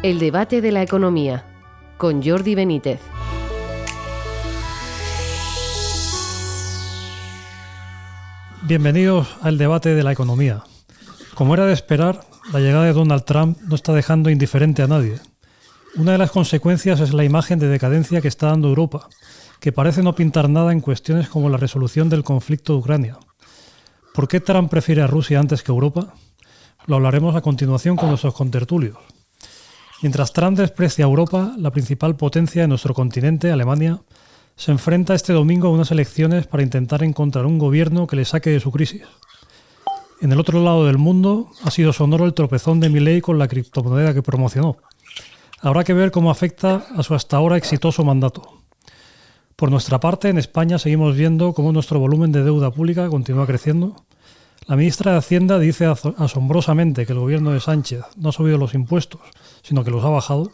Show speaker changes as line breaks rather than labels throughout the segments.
El debate de la economía, con Jordi Benítez.
Bienvenidos al debate de la economía. Como era de esperar, la llegada de Donald Trump no está dejando indiferente a nadie. Una de las consecuencias es la imagen de decadencia que está dando Europa, que parece no pintar nada en cuestiones como la resolución del conflicto de Ucrania. ¿Por qué Trump prefiere a Rusia antes que Europa? Lo hablaremos a continuación con nuestros contertulios. Mientras Trump desprecia a Europa, la principal potencia de nuestro continente, Alemania, se enfrenta este domingo a unas elecciones para intentar encontrar un gobierno que le saque de su crisis. En el otro lado del mundo ha sido sonoro el tropezón de Milei con la criptomoneda que promocionó. Habrá que ver cómo afecta a su hasta ahora exitoso mandato. Por nuestra parte, en España seguimos viendo cómo nuestro volumen de deuda pública continúa creciendo. La ministra de Hacienda dice asombrosamente que el gobierno de Sánchez no ha subido los impuestos, sino que los ha bajado.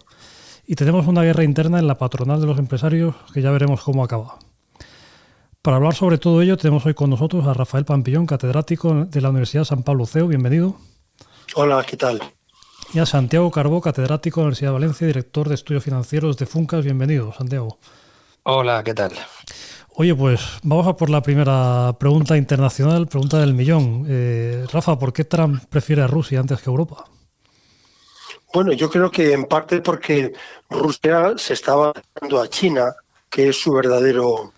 Y tenemos una guerra interna en la patronal de los empresarios que ya veremos cómo acaba. Para hablar sobre todo ello tenemos hoy con nosotros a Rafael Pampillón, catedrático de la Universidad San Pablo CEU. Bienvenido.
Hola, ¿qué tal?
Y a Santiago Carbó, catedrático de la Universidad de Valencia, director de Estudios Financieros de Funcas. Bienvenido, Santiago.
Hola, ¿qué tal?
Oye, pues vamos a por la primera pregunta internacional, pregunta del millón. Rafa, ¿por qué Trump prefiere a Rusia antes que a Europa?
Bueno, yo creo que en parte porque Rusia se estaba dando a China, que es su verdadero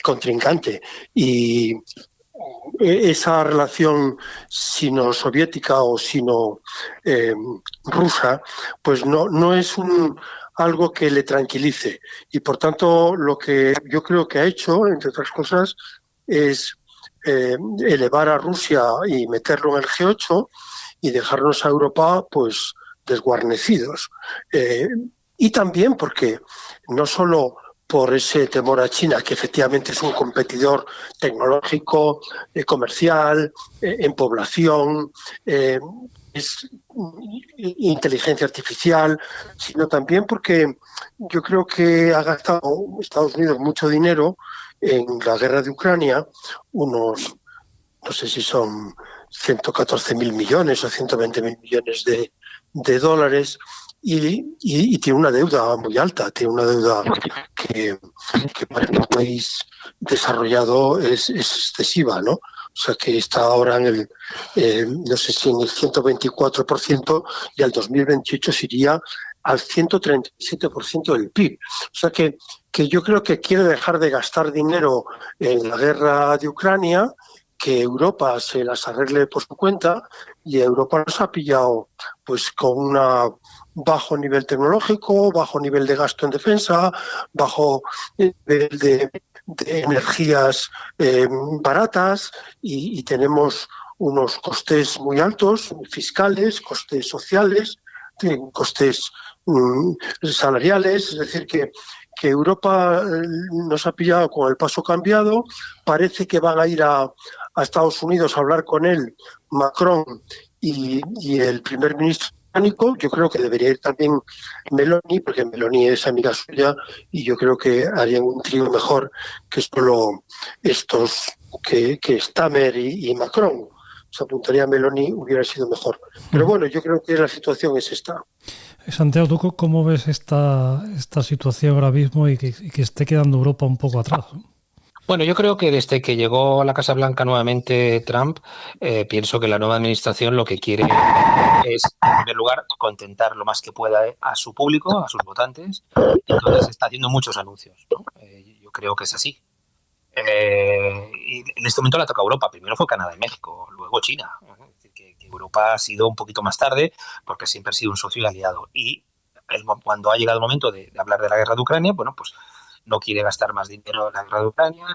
contrincante, y esa relación sino-soviética o sino-rusa, pues no es algo que le tranquilice. Y por tanto, lo que yo creo que ha hecho, entre otras cosas, es elevar a Rusia y meterlo en el G8 y dejarnos a Europa, pues, desguarnecidos. Y también porque no solo por ese temor a China, que efectivamente es un competidor tecnológico, comercial, en población, es inteligencia artificial, sino también porque yo creo que ha gastado Estados Unidos mucho dinero en la guerra de Ucrania, no sé si son 114.000 millones o 120.000 millones de dólares, y tiene una deuda muy alta, tiene una deuda que para un país desarrollado es excesiva, ¿no? O sea, que está ahora en el, no sé si en el 124%, y al 2028 se iría al 137% del PIB. O sea, que yo creo que quiere dejar de gastar dinero en la guerra de Ucrania, que Europa se las arregle por su cuenta, y Europa nos ha pillado pues con un bajo nivel tecnológico, bajo nivel de gasto en defensa, bajo nivel de energías baratas, y tenemos unos costes muy altos, fiscales, costes sociales, costes salariales. Es decir, que Europa nos ha pillado con el paso cambiado. Parece que van a ir a Estados Unidos a hablar con él, Macron y el primer ministro británico. Yo creo que debería ir también Meloni, porque Meloni es amiga suya, y yo creo que harían un trío mejor que solo estos, que Stammer y Macron. Se apuntaría a Meloni, hubiera sido mejor. Pero bueno, yo creo que la situación es esta.
Santiago, ¿tú cómo ves esta situación ahora mismo y que esté quedando Europa un poco atrás?
Bueno, yo creo que desde que llegó a la Casa Blanca nuevamente Trump, pienso que la nueva administración lo que quiere es, en primer lugar, contentar lo más que pueda a su público, a sus votantes, y entonces está haciendo muchos anuncios, ¿no? Yo creo que es así. Y en este momento le toca a Europa. Primero fue Canadá y México, luego China. Es decir, que Europa ha sido un poquito más tarde porque siempre ha sido un socio y aliado. Y cuando ha llegado el momento de hablar de la guerra de Ucrania, bueno, pues no quiere gastar más dinero en la guerra de Ucrania.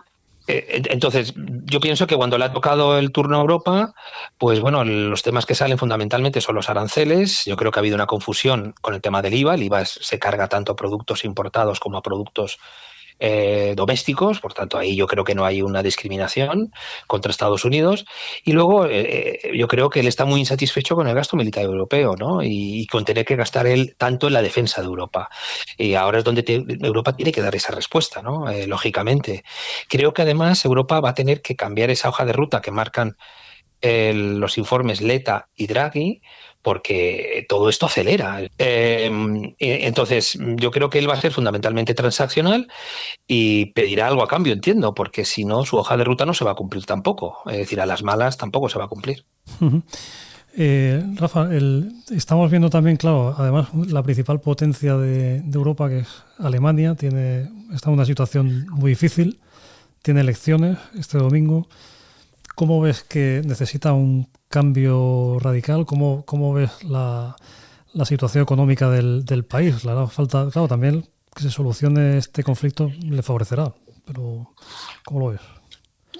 Entonces, yo pienso que cuando le ha tocado el turno a Europa, pues bueno, los temas que salen fundamentalmente son los aranceles. Yo creo que ha habido una confusión con el tema del IVA. El IVA se carga tanto a productos importados como a productos domésticos, por tanto ahí yo creo que no hay una discriminación contra Estados Unidos. Y luego yo creo que él está muy insatisfecho con el gasto militar europeo, ¿no? Y con tener que gastar él tanto en la defensa de Europa. Y ahora es donde Europa tiene que dar esa respuesta, ¿no? Lógicamente. Creo que además Europa va a tener que cambiar esa hoja de ruta que marcan los informes Letta y Draghi, porque todo esto acelera. Entonces, yo creo que él va a ser fundamentalmente transaccional y pedirá algo a cambio, entiendo, porque si no, su hoja de ruta no se va a cumplir tampoco. Es decir, a las malas tampoco se va a cumplir.
Uh-huh. Rafa, estamos viendo también, claro, además la principal potencia de Europa, que es Alemania, está en una situación muy difícil, tiene elecciones este domingo. ¿Cómo ves que necesita un cambio radical? ¿Cómo ves la situación económica del país? Le hará falta, claro, también que se solucione este conflicto le favorecerá, pero ¿cómo lo ves?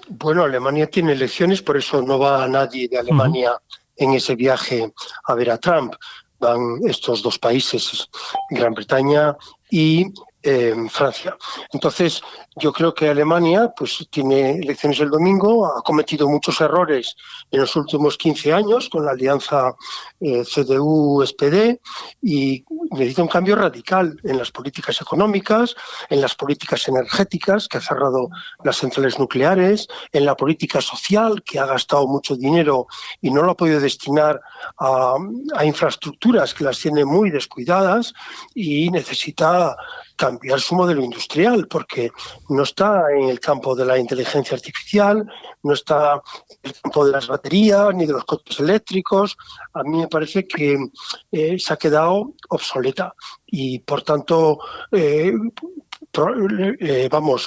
Bueno, Alemania tiene elecciones, por eso no va nadie de Alemania en ese viaje a ver a Trump. Van estos dos países, Gran Bretaña y Francia. Entonces, yo creo que Alemania pues tiene elecciones el domingo, ha cometido muchos errores en los últimos 15 años con la alianza CDU-SPD y necesita un cambio radical en las políticas económicas, en las políticas energéticas, que ha cerrado las centrales nucleares, en la política social, que ha gastado mucho dinero y no lo ha podido destinar a infraestructuras que las tiene muy descuidadas, y necesita cambiar su modelo industrial, porque no está en el campo de la inteligencia artificial, no está en el campo de las baterías ni de los coches eléctricos. A mí me parece que se ha quedado obsoleta y, por tanto,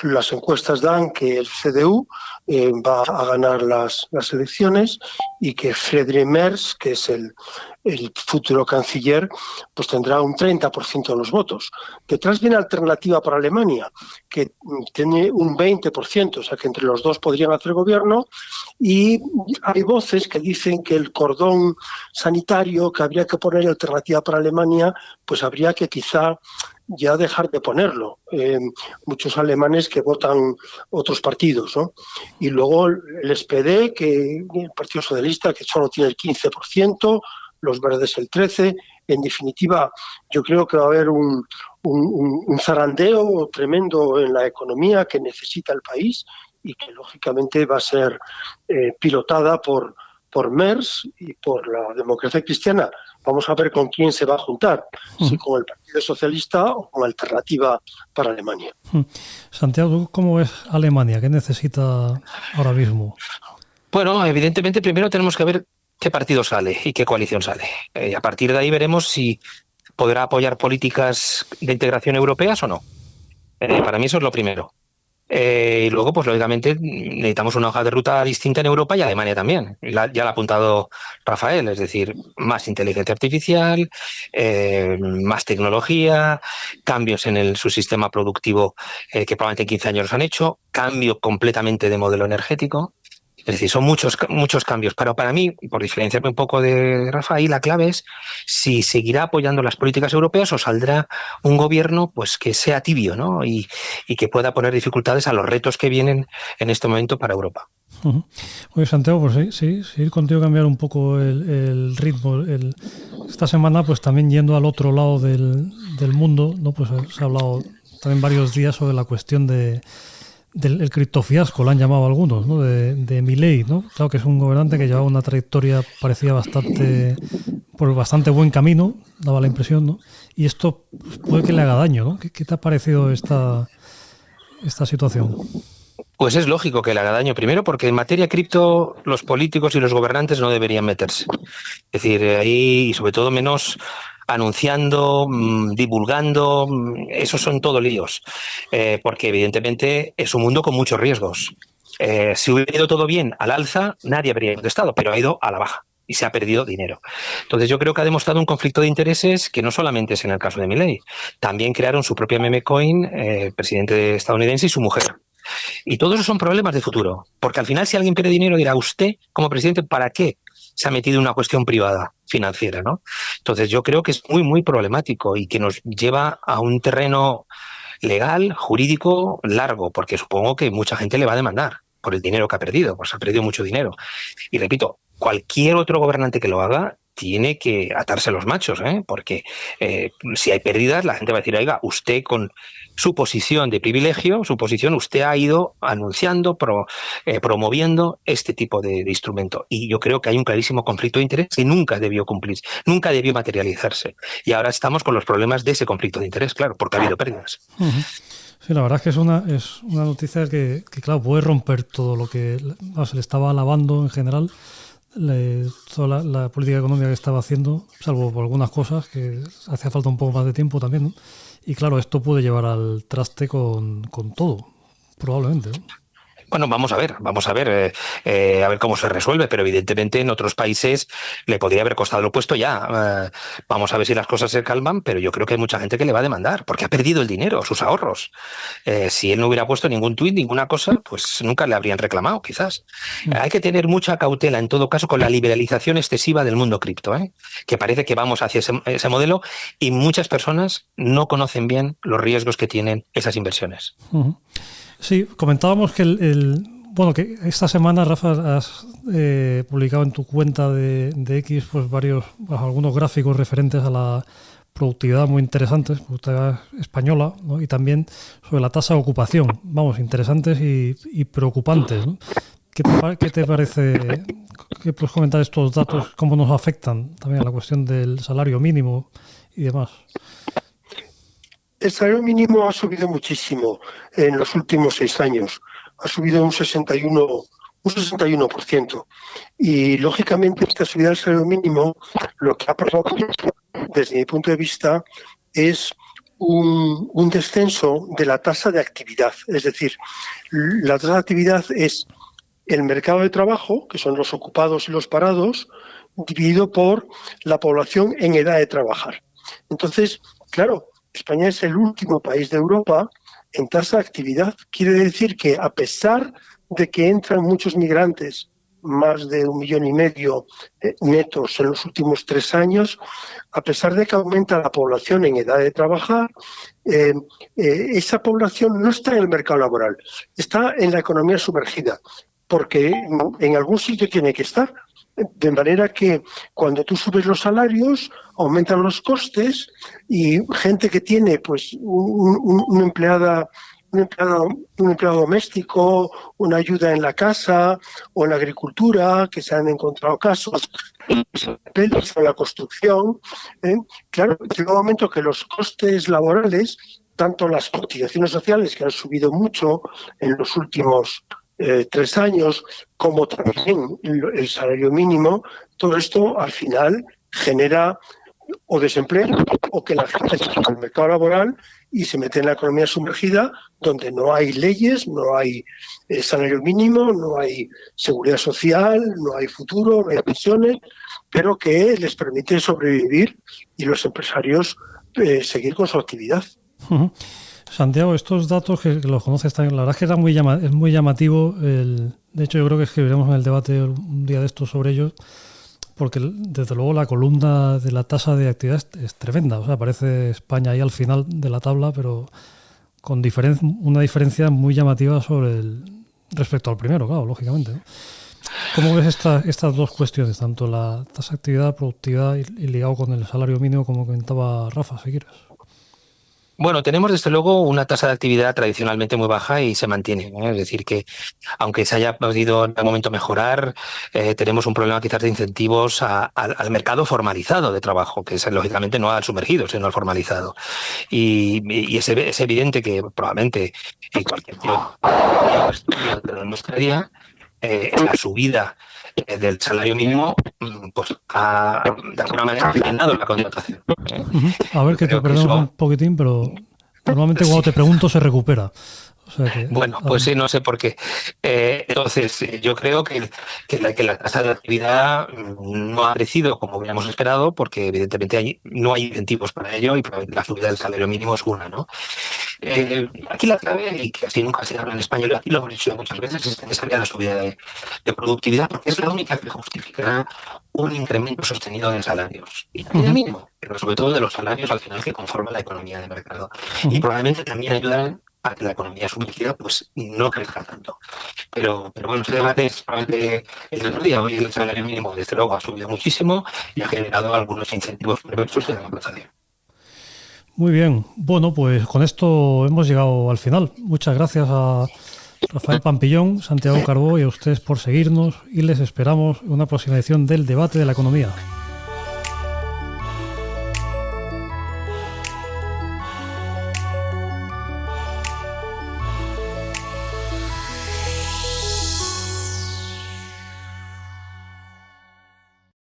las encuestas dan que el CDU va a ganar las elecciones y que Friedrich Merz, que es el futuro canciller, pues tendrá un 30% de los votos. Detrás viene Alternativa para Alemania, que tiene un 20%, o sea que entre los dos podrían hacer gobierno, y hay voces que dicen que el cordón sanitario que habría que poner Alternativa para Alemania, pues habría que quizá ya dejar de ponerlo. Muchos alemanes que votan otros partidos, ¿no? Y luego el SPD, el Partido Socialista, que solo tiene el 15%, los verdes el 13%. En definitiva, yo creo que va a haber un zarandeo tremendo en la economía que necesita el país y que lógicamente va a ser pilotada por Merz y por la democracia cristiana. Vamos a ver con quién se va a juntar, si con el Partido Socialista o con Alternativa para Alemania.
Santiago, ¿cómo ves Alemania? ¿Qué necesita ahora mismo?
Bueno, evidentemente primero tenemos que ver qué partido sale y qué coalición sale. A partir de ahí veremos si podrá apoyar políticas de integración europeas o no. Para mí eso es lo primero. Y luego, pues lógicamente, necesitamos una hoja de ruta distinta en Europa y Alemania también. Ya lo ha apuntado Rafael, es decir, más inteligencia artificial, más tecnología, cambios en su sistema productivo que probablemente en 15 años han hecho, cambio completamente de modelo energético. Es decir, son muchos cambios. Pero para mí, por diferenciarme un poco de Rafael, la clave es si seguirá apoyando las políticas europeas o saldrá un gobierno pues que sea tibio, ¿no? Y que pueda poner dificultades a los retos que vienen en este momento para Europa.
Uh-huh. Oye, Santiago, pues sí, ir contigo a cambiar un poco el ritmo. Esta semana, pues también yendo al otro lado del mundo, ¿no? Pues se ha hablado también varios días sobre la cuestión del criptofiasco, lo han llamado algunos, ¿no? De Milei, ¿no? Claro que es un gobernante que llevaba una trayectoria, parecía por bastante buen camino, daba la impresión, ¿no? Y esto puede que le haga daño, ¿no? ¿Qué te ha parecido esta situación?
Pues es lógico que le haga daño, primero porque en materia cripto los políticos y los gobernantes no deberían meterse. Es decir, ahí, y sobre todo menos anunciando, divulgando, esos son todo líos, porque evidentemente es un mundo con muchos riesgos. Si hubiera ido todo bien al alza, nadie habría protestado, pero ha ido a la baja y se ha perdido dinero. Entonces yo creo que ha demostrado un conflicto de intereses que no solamente es en el caso de Milei, también crearon su propia meme coin, el presidente estadounidense y su mujer. Y todos esos son problemas de futuro, porque al final si alguien pierde dinero dirá, usted como presidente, ¿para qué se ha metido en una cuestión privada financiera, ¿no? Entonces yo creo que es muy, muy problemático y que nos lleva a un terreno legal, jurídico, largo, porque supongo que mucha gente le va a demandar por el dinero que ha perdido, pues ha perdido mucho dinero. Y repito, cualquier otro gobernante que lo haga tiene que atarse los machos, porque si hay pérdidas, la gente va a decir, oiga, usted con su posición de privilegio, usted ha ido anunciando, promoviendo este tipo de instrumento. Y yo creo que hay un clarísimo conflicto de interés que nunca debió cumplirse, nunca debió materializarse. Y ahora estamos con los problemas de ese conflicto de interés, claro, porque ha habido pérdidas.
Sí, la verdad es que es una noticia que, claro, puede romper todo lo que se le estaba alabando en general, toda la política económica que estaba haciendo, salvo por algunas cosas que hacía falta un poco más de tiempo también, ¿no? Y claro, esto puede llevar al traste con todo, probablemente, ¿no?
Bueno, vamos a ver a ver cómo se resuelve, pero evidentemente en otros países le podría haber costado lo puesto ya. Vamos a ver si las cosas se calman, pero yo creo que hay mucha gente que le va a demandar, porque ha perdido el dinero, sus ahorros. Si él no hubiera puesto ningún tuit, ninguna cosa, pues nunca le habrían reclamado, quizás. Hay que tener mucha cautela, en todo caso, con la liberalización excesiva del mundo cripto, que parece que vamos hacia ese modelo y muchas personas no conocen bien los riesgos que tienen esas inversiones.
Sí, comentábamos que bueno, que esta semana, Rafa, has publicado en tu cuenta de X pues algunos gráficos referentes a la productividad muy interesantes, productividad española, ¿no? Y también sobre la tasa de ocupación, vamos, interesantes y preocupantes, ¿no? ¿Qué te parece? ¿Qué puedes comentar estos datos? ¿Cómo nos afectan también a la cuestión del salario mínimo y demás?
El salario mínimo ha subido muchísimo en los últimos 6 años. Ha subido un 61%. Y, lógicamente, esta subida del salario mínimo lo que ha provocado, desde mi punto de vista, es un descenso de la tasa de actividad. Es decir, la tasa de actividad es el mercado de trabajo, que son los ocupados y los parados, dividido por la población en edad de trabajar. Entonces, claro, España es el último país de Europa en tasa de actividad. Quiere decir que, a pesar de que entran muchos migrantes, más de 1,5 millones netos en los últimos 3 años, a pesar de que aumenta la población en edad de trabajar, esa población no está en el mercado laboral, está en la economía sumergida, porque en algún sitio tiene que estar. De manera que cuando tú subes los salarios, aumentan los costes y gente que tiene pues un empleado doméstico, una ayuda en la casa o en la agricultura, que se han encontrado casos, en la construcción. Claro, llega un momento que los costes laborales, tanto las cotizaciones sociales, que han subido mucho en los últimos 3 años, como también el salario mínimo, todo esto al final genera o desempleo o que la gente se sale al mercado laboral y se mete en la economía sumergida, donde no hay leyes, no hay salario mínimo, no hay seguridad social, no hay futuro, no hay pensiones, pero que les permite sobrevivir y los empresarios seguir con su actividad.
Santiago, estos datos que los conoces también, la verdad es que es muy llamativo. De hecho, yo creo que escribiremos en el debate un día de estos sobre ellos, porque desde luego la columna de la tasa de actividad es tremenda. O sea, aparece España ahí al final de la tabla, pero con una diferencia muy llamativa respecto al primero, claro, lógicamente, ¿no? ¿Cómo ves estas dos cuestiones, tanto la tasa de actividad, productividad y ligado con el salario mínimo, como comentaba Rafa, si quieres?
Bueno, tenemos desde luego una tasa de actividad tradicionalmente muy baja y se mantiene, ¿eh? Es decir, que aunque se haya podido en algún momento mejorar, tenemos un problema quizás de incentivos al mercado formalizado de trabajo, que es lógicamente no al sumergido, sino al formalizado. Y es evidente que probablemente cualquier de nuestra día, la subida del salario mínimo pues ha de alguna manera frenado la contratación.
A ver, que te perdemos un poquitín, pero normalmente cuando te pregunto se recupera. O sea que,
bueno, pues sí, no sé por qué. Entonces, yo creo que la tasa de actividad no ha crecido como hubiéramos esperado, porque evidentemente no hay incentivos para ello y probablemente la subida del salario mínimo es una, ¿no? Aquí la clave, y que así nunca se habla en español, aquí lo hemos dicho muchas veces, es necesaria la subida de productividad, porque es la única que justificará un incremento sostenido de salarios. Y también el mínimo, pero sobre todo de los salarios al final que conforman la economía de mercado. Y probablemente también ayudarán a que la economía sumergida pues no crezca tanto. Pero bueno, ese debate es probablemente el otro día. Hoy el salario mínimo desde luego ha subido muchísimo y ha generado algunos incentivos perversos en la inflación.
Muy bien. Bueno, pues con esto hemos llegado al final. Muchas gracias a Rafael Pampillón, Santiago Carbó y a ustedes por seguirnos y les esperamos en una próxima edición del Debate de la Economía.